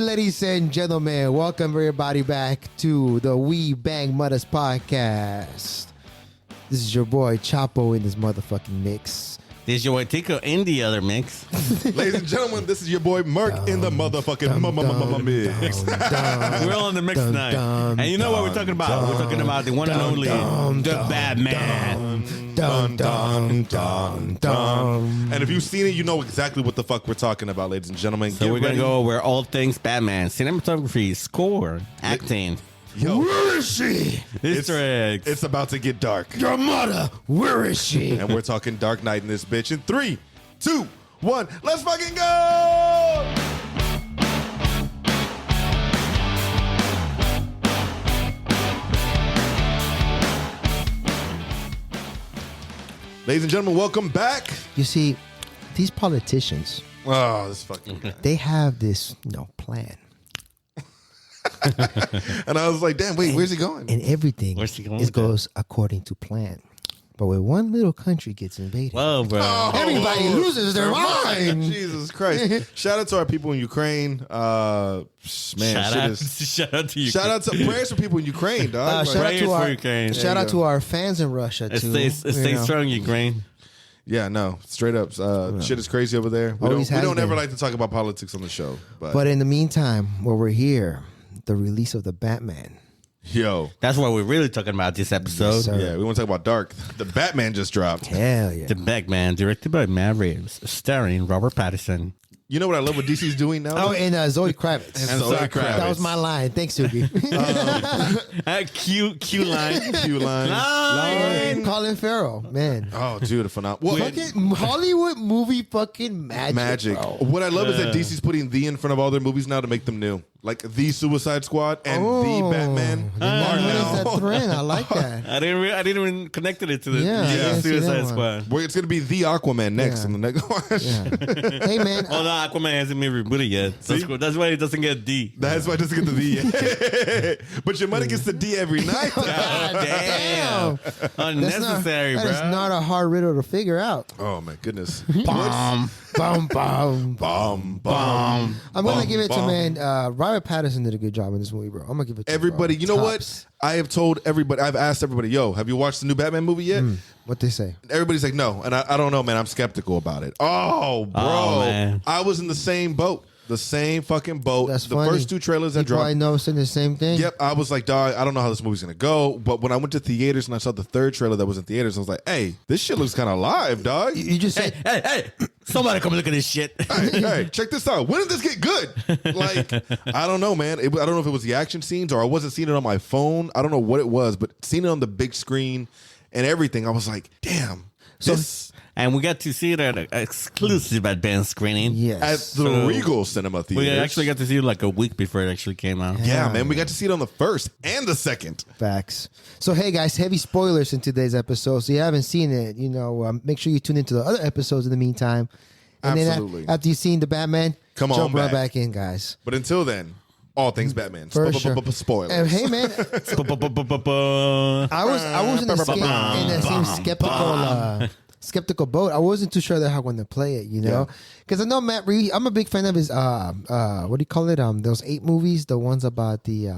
ladies and gentlemen. Welcome everybody back to the We Bang Mutters podcast. This is your boy Chapo in this motherfucking mix. This is your boy Tico in the other mix. Ladies and gentlemen, this is your boy Merc in the motherfucking mix. We're all in the mix tonight. And you know what we're talking about? We're talking about the one and only, the Batman. And if you've seen it, you know exactly what the fuck we're talking about, ladies and gentlemen. So we're going to go over all things Batman. Cinematography, score, acting. Yo, Where is she? it's about to get dark. Your mother. Where is she? And we're talking Dark Knight in this bitch in 3, 2, 1. Let's fucking go! Ladies and gentlemen, welcome back. You see, these politicians, Oh, this fucking guy. they have this, plan. And I was like, damn, wait, where's he going? And everything Where's he going it with that? goes according to plan. But when one little country gets invaded, Whoa, bro. everybody loses their mind. Jesus Christ. Shout out to our people in Ukraine. Man, Shout out to you. Shout out to prayers for people in Ukraine, dog. shout out Prayers to for our Ukraine. shout you out to our fans in Russia too. Stay strong, Ukraine. Yeah, no, straight up. Shit is crazy over there. We Always has don't ever been. like to talk about politics on the show. But in the meantime, while we're here, the release of the Batman. Yo, That's what we're really talking about this episode. Yes, sir. yeah, we want to talk about Dark. The Batman just dropped. Hell yeah. The Batman, directed by Matt Reeves, starring Robert Pattinson. You know what I love what DC's doing now? Oh, and Zoe Kravitz. And Zoe Kravitz. That was my line. Thanks, Sugi. Q line. Q line. And Colin Farrell, man. Oh, dude, a phenomenal. Well, Fucking Hollywood movie fucking magic. Bro. What I love is that DC's putting the in front of all their movies now to make them new. Like the Suicide Squad and the Batman are What is now. that trend? I like that. I didn't even connect it to the Yeah, I didn't see that Suicide one. Squad. Well, it's going to be the Aquaman next Yeah. in the next one. Yeah. Hey, man. Oh no, Aquaman hasn't been rebooted yet. That's cool. That's why it doesn't get D. That's why it doesn't get the D. But your money gets the D every night. God damn. That's Unnecessary, not, bro. That is not a hard riddle to figure out. Oh, my goodness. Bomb. Bum, bum. Bomb, bomb. I'm going to give it to, bomb. man, Robert Pattinson did a good job in this movie, bro. I'm going to give it to Everybody, bro. you know Tops. what? I have told everybody, I've asked everybody, yo, have you watched the new Batman movie yet? What they say? Everybody's like, no. And I don't know, man. I'm skeptical about it. Oh, bro. Oh, man. I was in the same boat. The same fucking boat. That's the funny. first two trailers that You probably dropped. noticing the same thing. Yep, I was like, dog, I don't know how this movie's gonna go. But when I went to theaters and I saw the third trailer that was in theaters, I was like, hey, this shit looks kind of live, dog. You just said, Hey, somebody come look at this shit. Hey, check this out. When did this get good? Like, I don't know, man. I don't know if it was the action scenes or I wasn't seeing it on my phone. I don't know what it was, but seeing it on the big screen and everything, I was like, damn. So- This And we got to see it at an exclusive advanced screening. yes. at the So- Regal Cinema Theater. We actually got to see it like a week before it actually came out. Yeah, man. We got to see it on the first and the second. Facts. So, hey, guys, heavy spoilers in today's episode. So, you haven't seen it, make sure you tune into the other episodes in the meantime. And Absolutely. then after you've seen the Batman, Come on jump right back. back in, guys. But until then, all things Batman. For sure. Spoilers. And hey, man, I was in the same skeptical boat. I wasn't too sure that how going to play it, because I know Matt Reeves. I'm a big fan of his what do you call it? Those 8 movies, the ones about the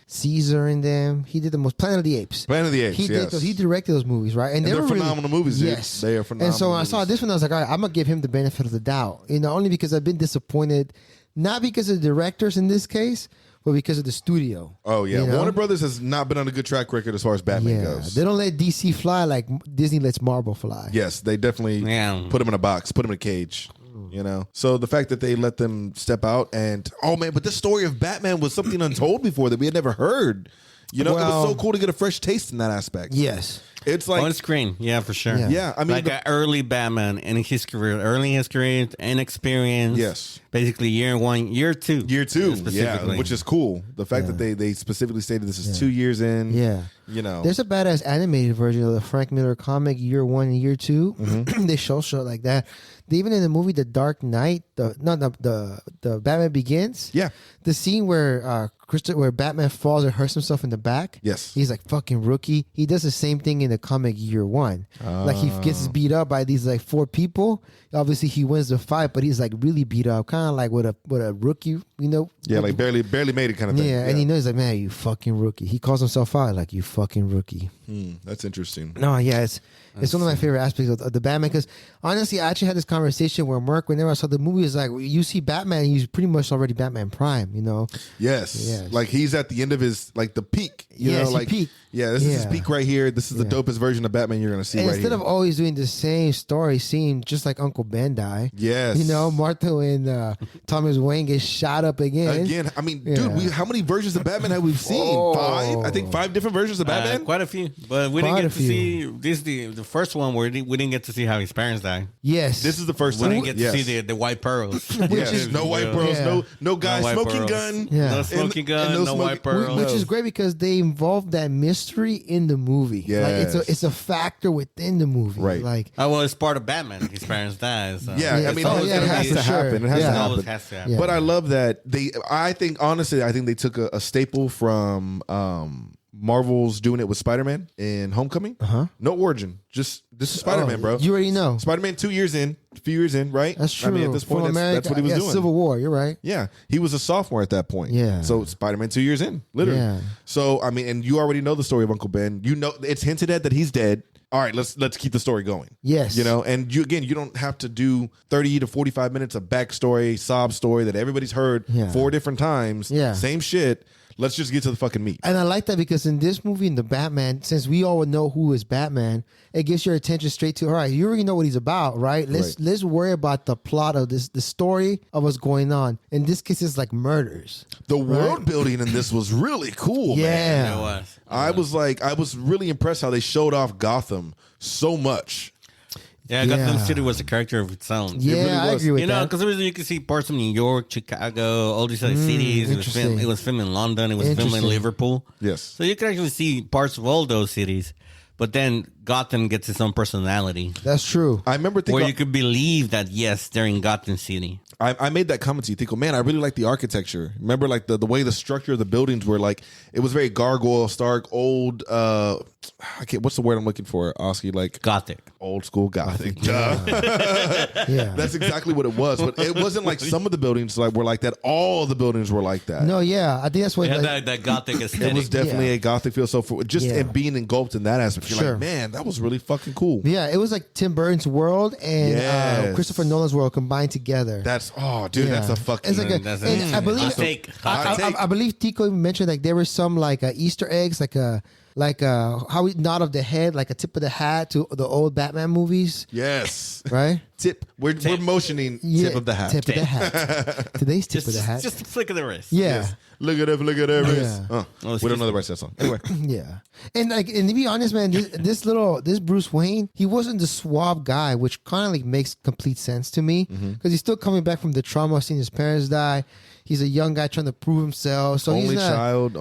Caesar in them. He did the most Planet of the Apes. Planet of the Apes, He did yes. those. He directed those movies, right? And they're were really- phenomenal movies, dude. Yes, They are phenomenal And so when I saw movies. this one, I was like, all right, I'm gonna give him the benefit of the doubt. Only because I've been disappointed, not because of the directors in this case, but because of the studio. Oh, yeah. You know? Warner Brothers has not been on a good track record as far as Batman Yeah, goes. they don't let DC fly like Disney lets Marvel fly. Yes, they definitely Yeah. put him in a box, put him in a cage. So the fact that they let them step out and but this story of Batman was something untold before that we had never heard. It Well- was so cool to get a fresh taste in that aspect. Yes. It's like on screen, yeah, for sure. Yeah. I mean, like an early Batman in his career, and experience. Yes. Basically, year 1, year 2. year 2, specifically. which is cool. The fact that they specifically stated this is 2 years in. Yeah. There's a badass animated version of the Frank Miller comic, year 1 and year 2. They show shit like that. Even in the movie The Dark Knight, the Batman Begins. Yeah. The scene where where Batman falls and hurts himself in the back. Yes. He's like fucking rookie. He does the same thing in the comic year one. Like he gets beat up by these like 4 people. Obviously he wins the fight, but he's like really beat up, kind of like with a rookie, you know. Yeah, like barely made it kind of thing. Yeah, and he knows like, man, you fucking rookie. He calls himself out like, you fucking rookie. That's interesting. No, yeah, it's one of my favorite aspects of the Batman, because honestly, I actually had this conversation where Mark, whenever I saw the movie, is like, you see Batman, he's pretty much already Batman Prime, you know? Yes. Like he's at the end of his, like the peak, you know, like, peak. Yeah, this is his peak right here. This is the dopest version of Batman you're going to see right here. Instead of always doing the same story, seeing just like Uncle Ben die. Yes. You know, Martha and Thomas Wayne get shot up again. I mean, dude, how many versions of Batman have we seen? 5? I think 5 different versions of Batman? Quite a few. But we didn't get to see, this is the first one where we didn't get to see how his parents died. Yes. This is the first time. We didn't get to see the white pearls. Yes. No white pearls, no guy smoking gun. Yeah. No smoking gun, no white pearls. Which is great because they involve that mystery in the movie. Yes. Like it's a factor within the movie. Right. Like, well, it's part of Batman. His parents die. So. Yeah, I mean, it has to happen. It has to happen. Has to happen. Yeah. But I love that I think they took a staple from Marvel's doing it with Spider-Man in Homecoming. No origin, just this is Spider-Man, bro. You already know. Spider-Man 2 years in, a few years in, right? That's true. I mean, at this point, that's what he was doing. Civil War, you're right. Yeah, he was a sophomore at that point. Yeah. So Spider-Man 2 years in, literally. Yeah. So I mean, and you already know the story of Uncle Ben. You know, it's hinted at that he's dead. All right, let's keep the story going. Yes. You know, and you don't have to do 30 to 45 minutes of backstory, sob story that everybody's heard 4 different times. Yeah. Same shit. Let's just get to the fucking meat. And I like that because in this movie, in the Batman, since we all would know who is Batman, it gives your attention straight to, all right, you already know what he's about, right? Let's worry about the plot of this, the story of what's going on. In this case, it's like murders. The world building in this was really cool, man. Yeah. It was. I was really impressed how they showed off Gotham so much. Yeah, Gotham City was a character of its own. Yeah, really I was. agree with You know, that. because you could see parts of New York, Chicago, all these other cities. It was filmed in London. It was filmed in Liverpool. Yes. So you could actually see parts of all those cities. But then Gotham gets its own personality. That's true. I remember thinking, Where you could believe that, yes, they're in Gotham City. I made that comment to you, Tico. Man, I really like the architecture. Remember, like the way the structure of the buildings were, like it was very Gargoyle, Stark, old. What's the word I'm looking for, Oski? Like Gothic. Old school Gothic. Yeah, that's exactly what it was. But it wasn't like some of the buildings were like that. All the buildings were like that. No, yeah. I think that's what... Yeah, that Gothic aesthetic. It was definitely a Gothic feel. So for just Yeah. it being engulfed in that aspect, you're like, man, that was really fucking cool. Yeah, it was like Tim Burton's world and Yes. Christopher Nolan's world combined together. That's that's a fucking. It's like and I believe hot take. I believe Tico even mentioned like there were some like Easter eggs, like how we nod of the head, like a tip of the hat to the old Batman movies. Yes. Right. Tip. We're motioning tip of the hat. Tip of the hat. Today's tip of the hat. Just a flick of the wrist. Yeah. Yes. Look at it, wrist. Yeah. We don't know the rest of that song. Anyway. Yeah. And to be honest, man, this Bruce Wayne, he wasn't the suave guy, which kind of like makes complete sense to me because he's still coming back from the trauma of seeing his parents die. He's a young guy trying to prove himself. So only he's not child.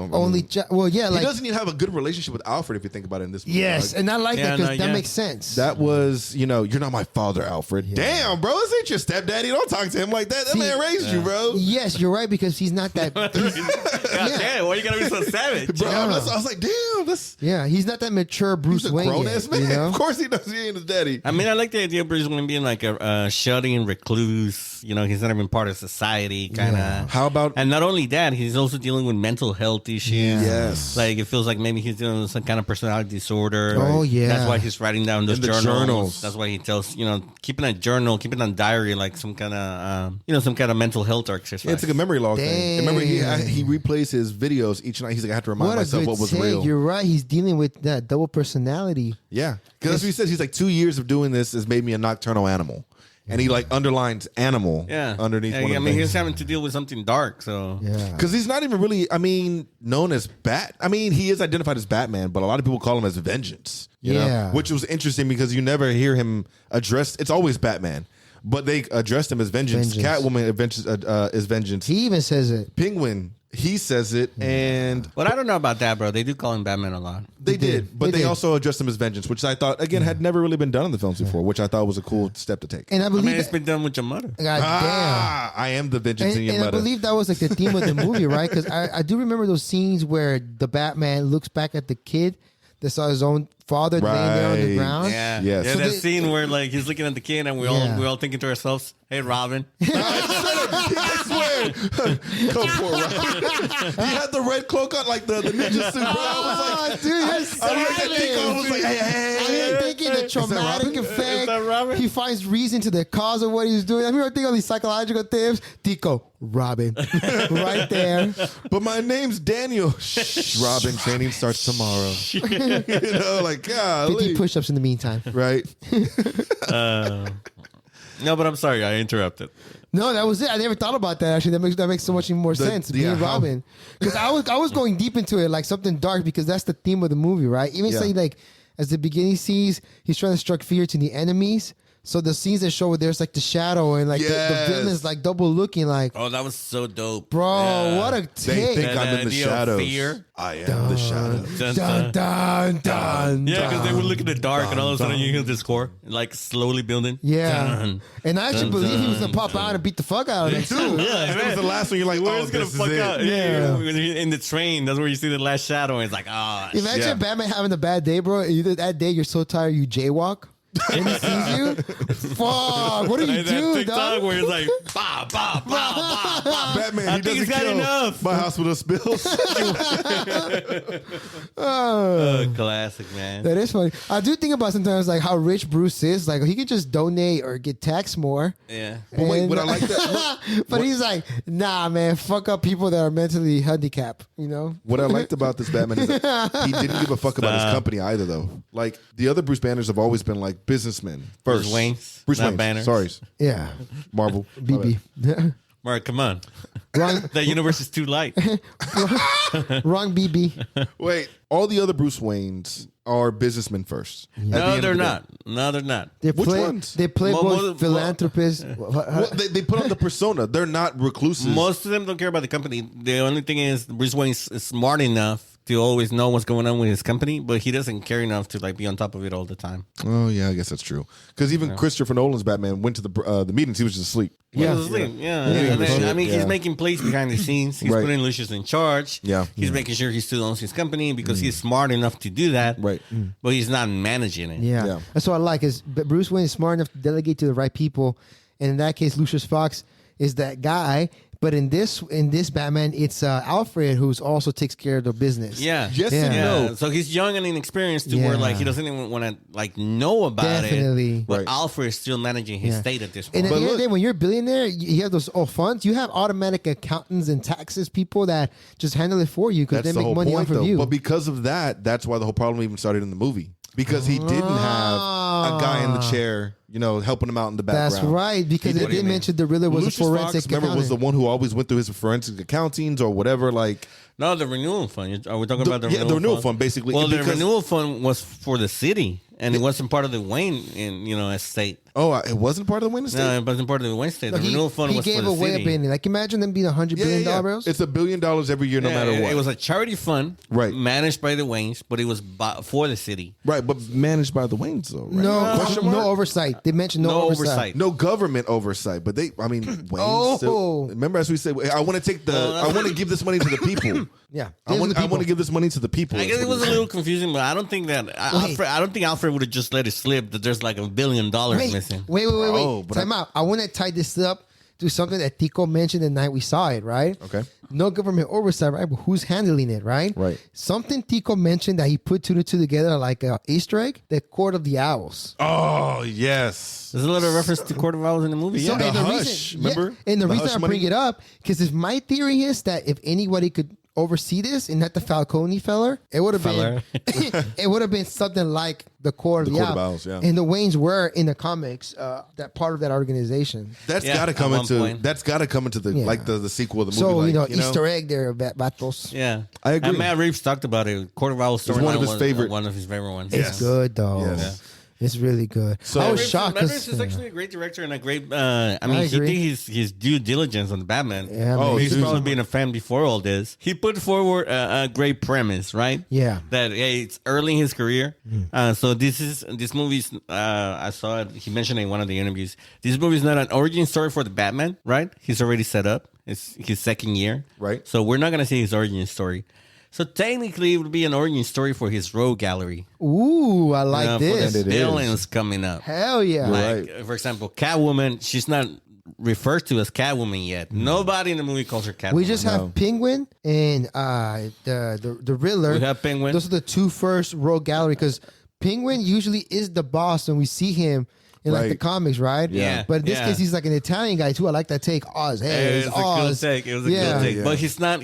Well, yeah, like he doesn't even have a good relationship with Alfred if you think about it in this movie. yes, Like, and I like that because that makes sense. that was, you're not my father, Alfred. Damn, bro, this ain't your stepdaddy. Don't talk to him like that. That man raised you, bro. Yes, you're right because he's not that. God damn, why you gotta be so savage? Bro, I was like, damn, this. Yeah, he's not that mature Bruce He's a Wayne. grown ass man. You know? Of course he knows he ain't his daddy. I mean, I like the idea of Bruce Wayne being like a shut-in recluse. You know, he's not even part of society, kind of. Yeah. How about? And not only that, he's also dealing with mental health issues. Yes. Like, it feels like maybe he's dealing with some kind of personality disorder. Oh, yeah. That's why he's writing down those In the journals. That's why he tells, keeping a journal, keeping a diary, like some kind of, some kind of mental health exercise. Yeah, it's like a memory log thing. Remember, he replays his videos each night. He's like, I have to remind myself what was real. You're right. He's dealing with that double personality. Yeah, because that's what he says. He's like, 2 years of doing this has made me a nocturnal animal. And he like underlines animal underneath one of the I mean, things. he's having to deal with something dark, so. Yeah. Because he's not even really, known as he is identified as Batman, but a lot of people call him as Vengeance. You know? Which was interesting because you never hear him addressed. It's always Batman. But they addressed him as Vengeance. Catwoman is Vengeance. He even says it. Penguin, He says it, and But I don't know about that, bro. They do call him Batman a lot. they did, but they also addressed him as vengeance, which I thought again had never really been done in the films before, which I thought was a cool step to take. And I I believe mean, it's been done with your mother. God damn. I am the vengeance in your And I mother. believe that was like the theme of the movie, right? Because I do remember those scenes where the Batman looks back at the kid that saw his own father laying there on the Right. ground. Yeah, Yes. yeah. So That they- scene where like he's looking at the kid, and we all thinking to ourselves, "Hey, Robin." I swear. Go for it, Robin. He had the red cloak on, like the ninja suit, bro. I was like, Dude, that's I looked at Tico, I was like, hey. I'm thinking the traumatic Robin? effect. Is that Robin? He finds reason to the cause of what he's doing. I mean, I think all these psychological things. Tico, Robin, right there. But my name's Daniel. Shh, Robin, training starts tomorrow. You know, like, 50 golly. push-ups in the meantime. Right? No, but I'm sorry, I interrupted. No, that was it. I never thought about that. Actually, that makes so much more sense. yeah, Being how- Robin, because I was going deep into it, like something dark, because that's the theme of the movie, right? Even Yeah. say like as the beginning sees, he's trying to strike fear to the enemies. So the scenes that show where there's like the shadow and like the Yes. villain's like double looking, like, Oh, that was so dope, bro, Yeah. what a They take! think I'm in the idea of shadows. fear. I am the shadows. Dun, Dun dun. dun dun. Yeah, because they dun. would look in the dark, and all of a sudden you hear this score like slowly building. Yeah, Dun. and I actually Dun, believe he was dun, gonna pop out and beat the fuck out of them too. Yeah, And that was the last one. You're like, Where oh, it's gonna this fuck is out. it. Yeah. When you're in the train, that's where you see the last shadow, and it's like, ah, oh, Imagine Yeah. Batman having a bad day, bro. Either that day you're so tired you jaywalk. When he sees you, fuck, what do you that do, TikTok dog? where it's like, bah, bah, bah, bah, bah. Batman, I he think doesn't he's got kill enough. by hospital spills. Classic, man. That is funny. I do think about sometimes like how rich Bruce is. Like he could just donate or get taxed more. Yeah. But wait, And- what I like that. but he's like, nah, man, fuck up people that are mentally handicapped. You know? What I liked about this Batman is that he didn't give a fuck about his company either, though. Like the other Bruce Banners have always been like businessmen first. Bruce Wayne's, Bruce not Wayne. Banners. Sorry, Yeah, Marvel. My BB. Mark, come on. wrong, That universe is too light. wrong BB. bad. Wait, all the other Bruce Waynes are businessmen first. At the No, end they're of the day. not. No, they're not. They Which play. ones? They play Well, both well, philanthropists. Well, they put on the persona. They're not recluses. Most of them don't care about the company. The only thing is Bruce Wayne is smart enough to always know what's going on with his company, but he doesn't care enough to like be on top of it all the time. Oh yeah, I guess that's true. Because even Christopher Nolan's Batman went to the meetings. He was just asleep. He Yeah. was asleep. Yeah. Yeah, And then, yeah. I mean, Yeah. he's making plays behind the scenes. He's Right. putting Lucius in charge. Yeah. He's making sure he still owns his company because he's smart enough to do that. Right. But he's not managing it. Yeah. Yeah. That's what I like. Is Bruce Wayne is smart enough to delegate to the right people, and in that case, Lucius Fox is that guy. But in this Batman, it's Alfred who's also takes care of the business. Yeah. Yes Yeah. and Yeah. no. So he's young and inexperienced to where like Yeah. he doesn't even want to like know about Definitely. it. But Right. Alfred is still managing his Yeah. state at this And point. at But the end of look- the day, when you're a billionaire, you have those funds. You have automatic accountants and taxes people that just handle it for you because That's they the make whole money point, off of though. you. But because of that, that's why the whole problem even started in the movie. Because he didn't have a guy in the chair, helping him out in the background. That's right, because He they What do you did mean? mention the Riddler was Lucius a forensic Fox, remember, was the accountant. one who always went through his forensic accountings or whatever. Like, No, the renewal fund. Are we talking about the renewal fund? the renewal fund, basically. Well, the because- renewal fund was for the city, and it wasn't part of the Wayne estate. Oh, it wasn't part of the Wayne estate? No, it wasn't part of the Wayne estate. The He- renewal fund he was gave for the away city. a billion. Like imagine them being $100 billion bills. It's $1 billion every year, no matter it, what. It was a charity fund, Right. managed by the Waynes, but it was for the city. right, but managed by the Waynes, though. Right? No oversight. They mentioned no oversight. No government oversight, but Wayne Oh. still. Remember, as we said, I want to take I want to give this money to the people. Yeah, I want to give this money to the people. I guess it was a little confusing, but I don't think that I don't think Alfred would have just let it slip that there's like $1 billion missing. Wait. Oh, but Time out. I want to tie this up to something that Tico mentioned the night we saw it, right? Okay. No government oversight, right? But who's handling it, right? Right. Something Tico mentioned that he put two and two together like a Easter egg, the Court of the Owls. Oh yes. There's a little reference to Court of Owls in the movie. So- Yeah. The and the Hush, remember? and the The reason Hush I bring money? it up, because if my theory is that if anybody could oversee this and not the Falcone feller, it would have been it would have been something like the Court of the Court of Owls. Owls, yeah. And the Waynes were in the comics that part of that organization. That's Yeah, got to at come one into. point. That's got to come into the Yeah. like the sequel of the So movie. Like, Easter egg there, Batos. Yeah, I agree. And Matt Reeves talked about it. Court of Owls It's one of storyline his was favorite. One of his favorite ones. It's good though. Yes. It's really good. So- I was Matt shocked Reeves is because actually a great director and a great. I mean, he agree. did his due diligence on the Batman. Yeah, Oh, man. He's dude. probably been a fan before all this. He put forward a great premise, right? Yeah. That hey, it's early in his career. So this movie's. I saw it. He mentioned it in one of the interviews. This movie is not an origin story for the Batman, right? He's already set up. It's his second year, Right. So we're not gonna see his origin story. So technically, it would be an origin story for his rogue gallery. ooh, I like For this. the It is. villains coming up. Hell yeah. Like, for example, Catwoman, she's not referred to as Catwoman yet. Nobody in the movie calls her Catwoman. We just have Penguin and the Riddler. We have Penguin. Those are the two first rogue gallery because Penguin usually is the boss when we see him in like Right. the comics, right? Yeah. But in this Yeah. case, he's like an Italian guy too. I like that take. Oz. Hey, It it's was a cool Oz. take. It was a Yeah. cool take. Yeah. But he's not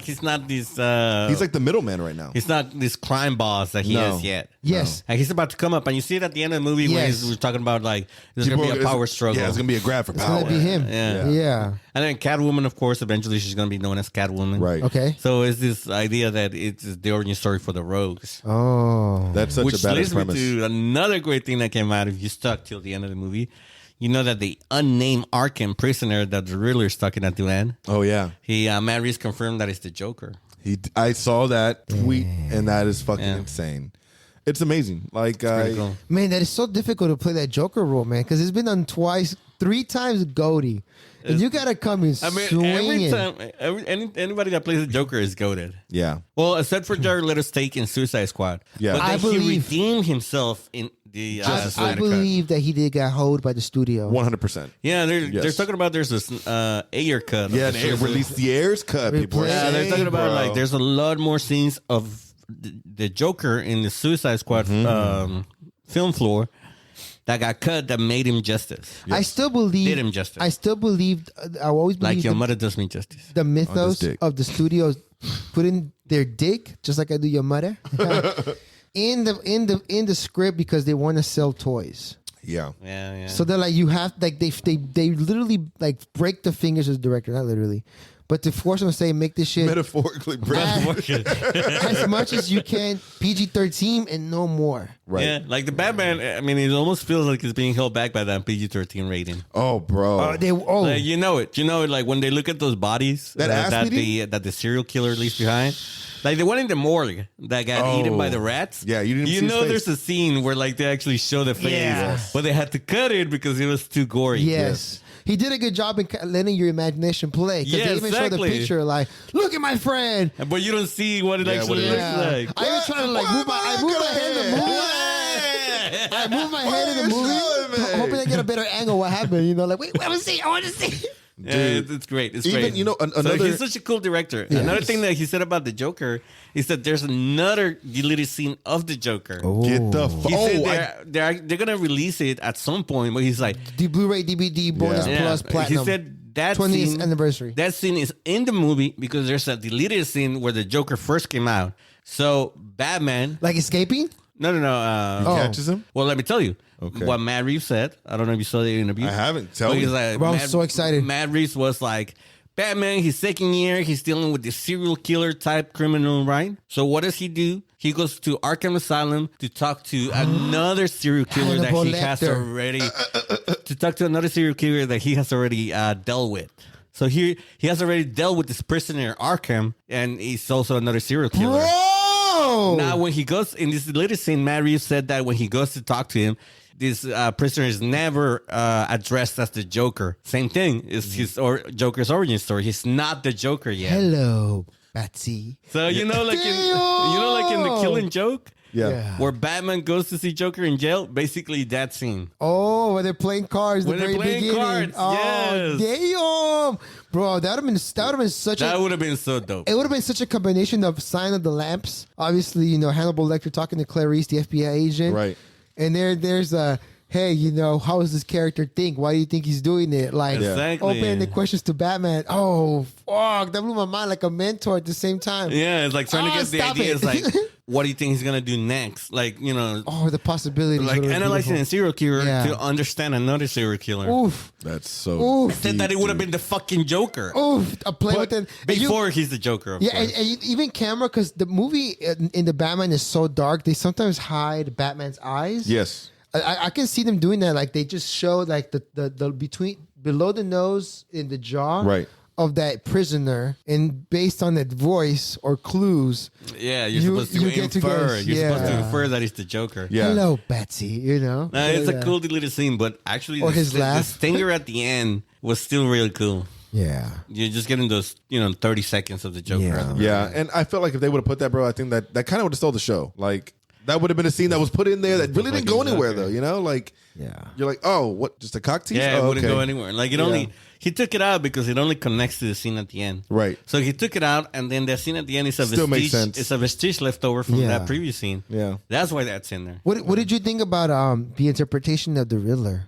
this He's like the middleman right now. he's not this crime boss that he No. is yet. Yes. And he's about to come up, and you see it at the end of the movie when Yes. we're talking about like there's gonna be a People- power struggle. Yeah, it's gonna be a grab for It's power. gonna be him. Yeah. Yeah. And then Catwoman, of course, eventually she's gonna be known as Catwoman. Right. Okay. So it's this idea that it's the origin story for the rogues. Oh. That's such Which a badass leads me premise. to another great thing that came out if you stuck till the end of the movie. You know that the unnamed Arkham prisoner that the Riddler is stuck in at the end, Oh yeah. Matt Reeves confirmed that it's the Joker. I saw that tweet, and that is fucking Yeah. insane. It's amazing. Like Pretty cool. Man, that is so difficult to play that Joker role, man, because it's been done twice, 3 times Goaty. And you gotta come in I mean, swinging. every time, anybody that plays the Joker is goated. yeah. Well, except for Jared Leto's take in Suicide Squad. Yeah. But then I he believe- redeemed himself in the I Snyder Cut. believe that he did get hoed by the studio. 100%. Yeah, they're Yes. talking about there's this Ayer cut. Yeah, An they Ayer released the Ayers cut. People are Yeah, Yeah, they're saying, talking about bro. like there's a lot more scenes of the Joker in the Suicide Squad film floor that got cut that made him justice. I still believe. Did him justice. I still believed. I always Like believed your mother does me justice. the mythos dick. of the studios putting their dick, just like I do your mother, in the script because they want to sell toys. Yeah. Yeah, yeah. So they're like, you have like they literally like break the fingers of the director, not literally, but to force them to say make this shit Metaphorically, bro. as much as you can, PG-13 and no more. Right. Yeah, like the Batman. I mean, it almost feels like it's being held back by that PG-13 rating. Oh, bro. Like, you know it. You know it. Like when they look at those bodies That ass that beating? the serial killer leaves behind. Like the one in the morgue that got eaten by the rats. Yeah, you didn't see his know face. there's a scene where like they actually show the face, Yes. but they had to cut it because it was too gory. Yes. He did a good job in letting your imagination play. Because Yeah, they even show exactly. the picture like, look at my friend. But you don't see what it Yeah, actually what it looks like. I even try to like move my head in the movie. I move my head in the What are you showing movie, me? hoping I get a better angle. What happened? You know, like wait, I want to see. I want to see. Yeah, it's great. It's Even, great. you know, So another- he's such a cool director. Another thing that he said about the Joker is that there's another deleted scene of the Joker. Get the fuck. He said Oh, they're gonna release it at some point, but he's like, The Blu-ray, DVD, bonus Yeah. plus platinum. He said that 20th scene, anniversary. That scene is in the movie because there's a deleted scene where the Joker first came out. So Batman, Like escaping? no. catches him? Well, let me tell you Okay. what Matt Reeves said. I don't know if you saw the interview. I haven't. Tell But me. he's like, Bro, I'm so excited. Matt Reeves was like, Batman, his second year, he's dealing with the serial killer type criminal, right? So what does he do? He goes to Arkham Asylum to talk to another serial killer that Hannibal he has Lecter. already to talk to another serial killer that he has already dealt with. So he has already dealt with this prisoner Arkham, and he's also another serial killer. Bro! Now, when he goes in this latest scene, Matt Reeves said that when he goes to talk to him, this prisoner is never addressed as the Joker. Same thing. It's his Joker's origin story. He's not the Joker yet. Hello, Batsy. So you know, like in the Killing Joke, Yeah. where Batman goes to see Joker in jail. Basically, that scene. Oh, when they're playing cards. When the they're very playing beginning. cards, Oh, damn, bro, that would have been such That a. would have been so dope. It would have been such a combination of Sign of the Lamps. Obviously, you know Hannibal Lecter talking to Clarice, the FBI agent, Right. And there's a. Hey, you know, how does this character think? Why do you think he's doing it? Like, Exactly. opening the questions to Batman. Oh, fuck. That blew my mind like a mentor at the same time. Yeah, it's like trying to Oh, get the stop idea. it. It's like, what do you think he's gonna do next? Like, you know, Oh, the possibilities. like would have been analyzing a beautiful. serial killer Yeah. to understand another serial killer. Oof. That's so. Oof. Said that it would have been the fucking Joker. Oof. A play with it. And you- Before he's the Joker, of Yeah, course. and even camera, because the movie in the Batman is so dark, they sometimes hide Batman's eyes. Yes. I can see them doing that. Like they just show like the between below the nose in the jaw Right. of that prisoner, and based on that voice or clues, Yeah, you're supposed to get to infer. guess, You're supposed to yeah. infer that he's the Joker. Yeah. hello, Betsy. You know, It's Yeah. a cool little scene, but actually, Or the, his the laugh. stinger at the end was still really cool. Yeah. You're just getting those, 30 seconds of the Joker. Yeah. at the very Yeah, end. and I felt like if they would have put that, bro, I think that kind of would have stole the show. Like that would have been a scene that was put in there that really didn't go anywhere, though. You know, like Yeah. you're like, oh, what? Just a cock tease? Yeah, it Oh, wouldn't okay. go anywhere. Like he took it out because it only connects to the scene at the end. Right. So he took it out, and then the scene at the end is a Still makes vestige. sense. It's a vestige left over from Yeah. that previous scene. Yeah. That's why that's in there. What did you think about the interpretation of the Riddler?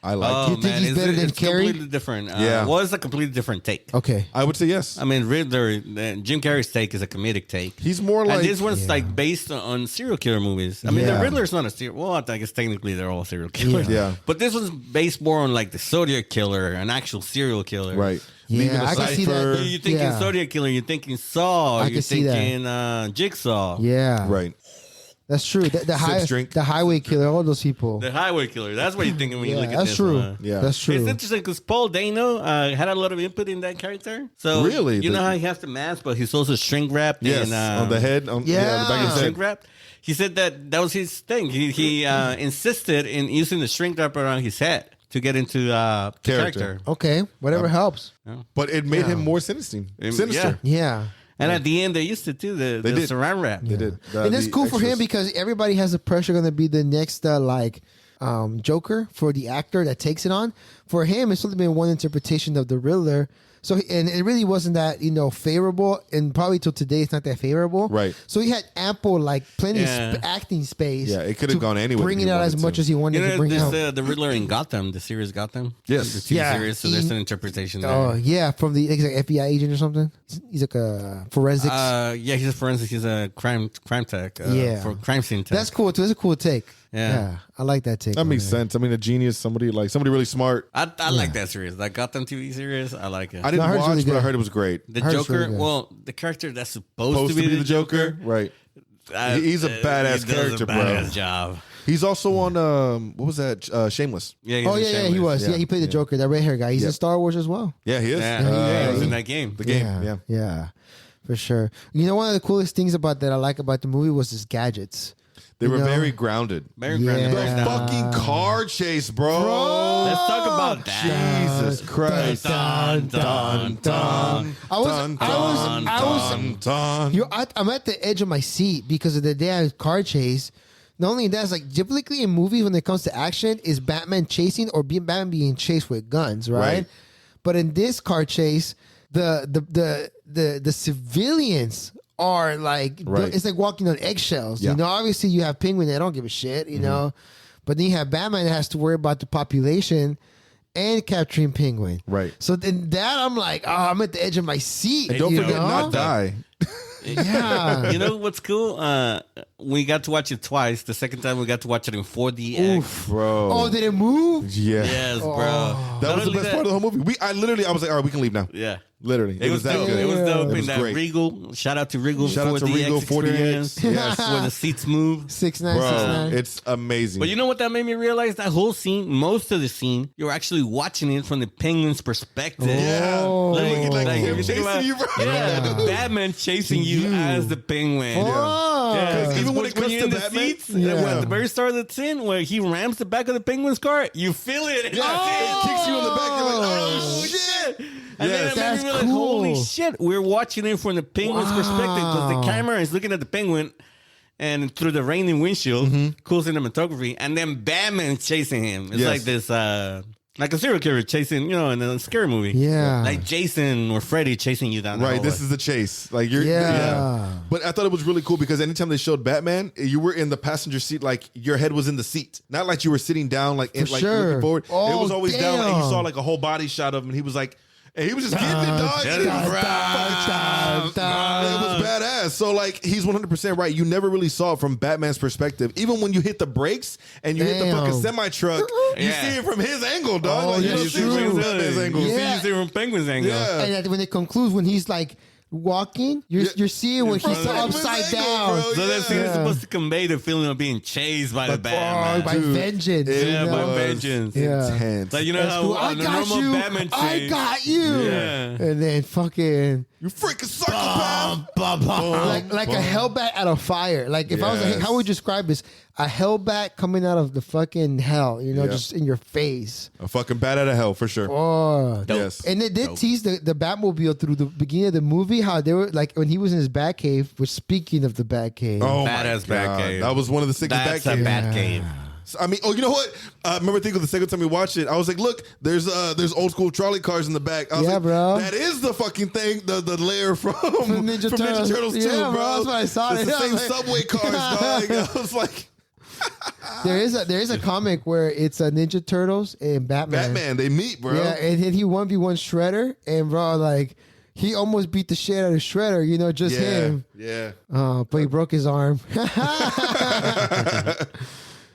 I like. Oh Do you think man, he's better than it's Carrey? completely different. Yeah. Well, it's a completely different take. Okay. I would say yes. I mean, Riddler, Jim Carrey's take is a comedic take. He's more like and this one's Yeah. like based on serial killer movies. I mean, the Yeah. Riddler's not a serial. Well, I guess technically they're all serial killers. Yeah. But this one's based more on like the Zodiac killer, an actual serial killer. right. Yeah, Leaving a I can see that. cipher. You're thinking Yeah. Zodiac killer. You're thinking Saw. I You're can see that. thinking Jigsaw. Yeah. Right. That's true. Drink. The highway killer, all those people. The highway killer. That's what you're thinking when you Yeah, look at that's this true. one. Yeah. That's true. It's interesting because Paul Dano had a lot of input in that character. So Really? you know how he has the mask, but he's also shrink wrapped. Yes. And, on the head. On, the back of his shrink head. wrapped. He said that was his thing. He insisted in using the shrink wrap around his head to get into the character. Okay, whatever helps. But it made him more sinister. Sinister. Yeah. And at the end, they used it too. The did. saran wrap. They did. And that's The cool for him extras. because everybody has the pressure going to be the next Joker for the actor that takes it on. For him, it's only been one interpretation of the Riddler. So and it really wasn't that favorable, and probably till today it's not that favorable. Right. So he had ample plenty Yeah. of acting space. Yeah, it could have to gone anywhere Bring if it he out as wanted much to. as he wanted You to know, bring out. there's the Riddler in Gotham, the series Gotham. Yes. The TV Yeah. series. So there's an interpretation there. Oh yeah, from the he's like FBI agent or something. He's like a forensics. Yeah, he's a forensic. He's a crime tech. Yeah. For crime scene tech. That's cool too. That's a cool take. Yeah. I like that take. That on makes it. sense. I mean, a genius, somebody really smart. I like that series. That Gotham TV series. I like it. I didn't I heard it's watch, really but I good. heard it was great. The I heard it's Joker. really good. Well, the character that's supposed Supposed to be the Joker. right? uh, He's a badass he does character, a bro. badass job. He's also on what was that? Shameless. Yeah. He's Oh in yeah, he Shameless. was. Yeah, he played the Joker, that red hair guy. He's Yeah. in Star Wars as well. Yeah, he is. Yeah, he was in that game. The game. Yeah. yeah, for sure. You know, one of the coolest things about that I like about the movie was his gadgets. They were You know? very grounded. Very Yeah. grounded. The Very down. fucking car chase, bro. Let's talk about that. Jesus Christ. Dun, dun, dun. I was. I'm at the edge of my seat because of the damn car chase. Not only that, it's like typically in movies when it comes to action, is Batman chasing or Batman being chased with guns, right? Right. But in this car chase, the civilians are like Right. it's like walking on eggshells. Yeah. You know, obviously you have Penguin that don't give a shit, you know, but then you have Batman that has to worry about the population and capturing Penguin. Right. So then that I'm like, oh, I'm at the edge of my seat. And don't you forget know? not die. Yeah. You know what's cool? We got to watch it twice. The second time we got to watch it in 4DX. Bro. Oh, did it move? yeah. Yes, bro. That Not was the only best that- part of the whole movie. I was like, all right, we can leave now. Yeah. Literally. It was that dope. good. It was dope. It was in that great. Regal. Shout out to Regal. Shout out to 4DX Regal 40X. experience. Yes. Where the seats move. 6'9", Bro, it's amazing. But you know what that made me realize? That whole scene, most of the scene, you're actually watching it from the Penguin's perspective. yeah. Oh. Like him if you think chasing about- you, bro. Yeah, the Batman chasing you as the Penguin. Oh. Yeah, 'Cause even when it comes you're to in the Batman- seats, Yeah. at the very start of the scene, where he rams the back of the Penguin's car, you feel it. Yeah, it kicks you in the back. You're like, oh, shit! And Yes. then it made That's me like, cool. holy shit, we're watching it from the Penguin's perspective because the camera is looking at the Penguin and through the raining windshield, cool cinematography, and then Batman chasing him. It's Yes. like this, like a serial killer chasing, in a scary movie. Yeah. Like Jason or Freddy chasing you down the Right, hallway. this is the chase. Like you're, Yeah. But I thought it was really cool because anytime they showed Batman, you were in the passenger seat, like your head was in the seat, not like you were sitting down, like For sure. looking forward. It Oh, was always down, and you damn. saw like a whole body shot of him, and he was like, and he was just getting it, dog. And it was It was badass. So like he's 100% right. You never really saw it from Batman's perspective. Even when you hit the brakes and you hit the fucking Damn. semi truck, you Yeah. see it from his angle, dog. Oh, like, you that's don't see it true. from Batman's angle. You Yeah. see it from Penguin's angle. Yeah. And when it concludes, when he's like walking, you're seeing when he's upside down. Bro, So that scene is Yeah. supposed to convey the feeling of being chased by the Batman. By vengeance. Yeah, you by know? vengeance. Yeah. Intense. Like, you know That's how cool. I on the got normal you. Batman I chase, got you. Yeah. And then fucking You freaking psychopath. like a hellbat out of fire. Like if I was like, Yes. how would you describe this? A hellbat coming out of the fucking hell, you know, Yeah. just in your face. A fucking bat out of hell for sure. Oh, Dope. Yes. and they did Dope. tease the Batmobile through the beginning of the movie. How they were like when he was in his Batcave. We're speaking of the Batcave. Oh Badass my God. Batcave. That was one of the sickest That's a Batcaves. Batcave. I mean, oh, you know what? I remember thinking the second time we watched it, I was like, look, there's old school trolley cars in the back. I was Yeah, like, bro. that is the fucking thing, the layer from Ninja Turtles. Turtles 2, Yeah, bro. bro, that's what I saw. It's the Yeah, same like- subway cars, dog. I was like, There is a comic where it's Ninja Turtles and Batman, they meet, bro. Yeah, and then he 1v1 Shredder, and bro, like he almost beat the shit out of Shredder. You know, just him. Yeah. But he broke his arm.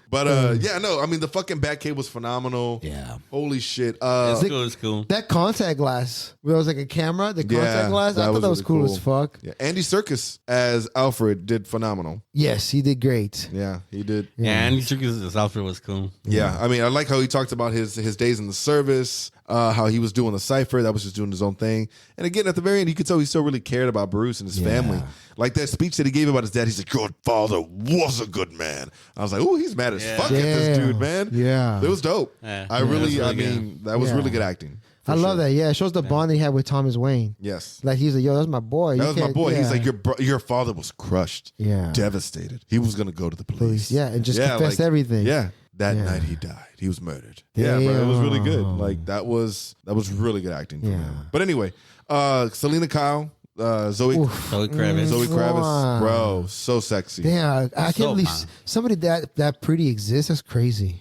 But yeah, no, I mean the fucking Batcave was phenomenal. Yeah. Holy shit. It's cool. It's cool. That contact glass, where it was like a camera, the contact glass, I thought that was really cool as fuck. Yeah. Andy Serkis as Alfred did phenomenal. Yes, he did great. Yeah, he did. Yeah, Andy Serkis' outfit was cool. Yeah, I mean, I like how he talked about his days in the service, how he was doing the cipher, that was just doing his own thing. And again, at the very end, you could tell he still really cared about Bruce and his family. Like that speech that he gave about his dad, he's like, your father was a good man. I was like, oh, he's mad as fuck at this dude, man. Yeah. It was dope. Yeah. I Yeah, really, it was I really mean, that was Yeah. really good acting. I love that. Yeah, it shows the bond he had with Thomas Wayne. Yes. Like he's like, yo, that's my boy. That You was my can't- boy. He's yeah. like, your father was crushed. Yeah. Devastated. He was going to go to the police. Police, yeah, and just confess everything. Yeah. That Yeah. night he died. He was murdered. Yeah, bro. It was really good. Like that was really good acting from Yeah. him. But anyway, Selena Kyle, Zoe Zoe Kravitz. Zoe Kravitz, Mwah. bro, so sexy. Damn, I can't So believe fine. somebody that pretty exists. That's crazy.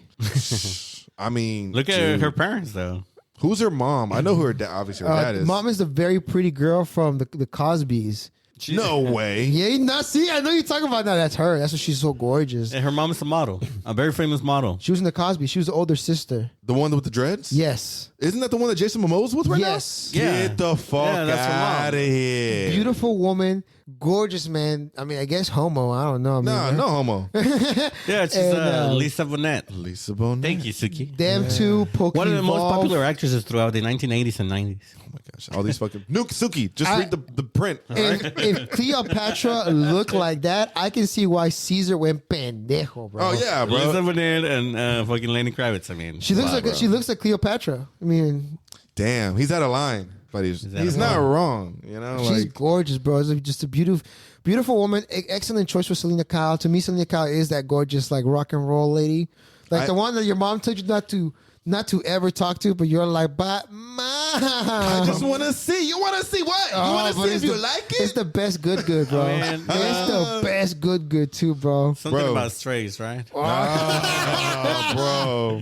I mean, Look at dude. her parents, though. Who's her mom? I know who her dad. Obviously, her dad is. Mom is the very pretty girl from the Cosbys. No way. Yeah, you not see. I know you're talking about that. That's her. That's why she's so gorgeous. And her mom is a model, a very famous model. She was in the Cosby. She was the older sister. The one with the dreads? Yes. Isn't that the one that Jason Momoa's with right Yes. now? Yeah. Get the fuck Yeah, that's her mom. out of here. Beautiful woman, gorgeous man. I mean, I guess homo. I don't know. I mean, Nah, no homo. Yeah, she's And, Lisa Bonet. Lisa Bonet. Thank you, Suki. Them two, Pokemon. One of the most popular actresses throughout the 1980s and 90s. Oh my gosh. All these fucking Nuke Suki. Just I- read the print. If Cleopatra looked like that, I can see why Caesar went pendejo, bro. Oh yeah, Lisa bro. Bonet and fucking Lenny Kravitz. I mean, She looks wow, like bro. she looks like Cleopatra. I mean, Damn, he's out of line. But he's out of not line. wrong. You know, she's like gorgeous, bro. It's just a beautiful woman. Excellent choice for Selena Kyle. To me, Selena Kyle is that gorgeous, like rock and roll lady, like the one that your mom told you not to ever talk to, but you're like, but mom, I just want to see. You want to see what? You want to but see if it's you the- like It's it? the best good, bro. Man. It's the best good too, bro. Something Bro. about strays, right? Oh, bro.